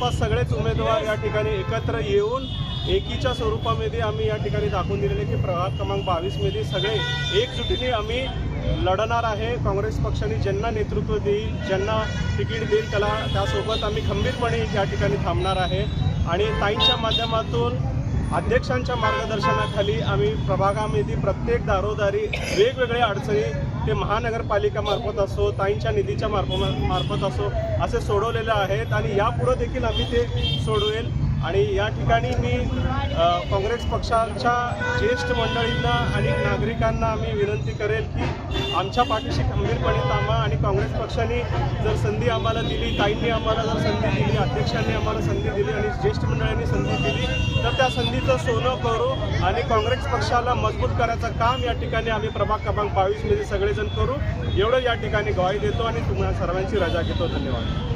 जवळपास सगळेच उमेदवार या ठिकाणी एकत्र येऊन एकीच्या स्वरूपामध्ये आम्ही या ठिकाणी दाखवून दिलेले की प्रभाग क्रमांक 22 मध्ये सगळे एकजुटीने आम्ही लढणार आहे। काँग्रेस पक्षाने ज्यांना नेतृत्व देईल, ज्यांना तिकीट देईल त्यासोबत आम्ही खंबीरपणे या ठिकाणी थांबणार आहे आणि ताईंच्या माध्यमातून अध्यक्षांच्या मार्गदर्शनाखाली आम्ही प्रभागामध्ये प्रत्येक दारोदारी वेगवेगळ्या अडचणी ते महानगरपालिका मार्फत असो, ताईंच्या निधीच्या मार्फत असो असे सोडवलेले आहेत आणि यापुढे देखील आम्ही ते सोडवेल। आणि या ठिकाणी मी काँग्रेस पक्षाच्या ज्येष्ठ मंडळींना आणि नागरिकांना आम्ही विनंती करेल की आमच्या पाठीशी खंबीरपणे थांबा आणि काँग्रेस पक्षाने जर संधी आम्हाला दिली, ताईंनी आम्हाला जर संधी दिली, अध्यक्षांनी आम्हाला संधी दिली आणि ज्येष्ठ मंडळांनी संधी दिली तर त्या संधीचं सोनं करू आणि काँग्रेस पक्षाला मजबूत करायचं काम या ठिकाणी आम्ही प्रभाग क्रमांक 22 मध्ये सगळेजण करू एवढं या ठिकाणी ग्वाही देतो आणि तुम्हाला सर्वांची रजा घेतो। धन्यवाद।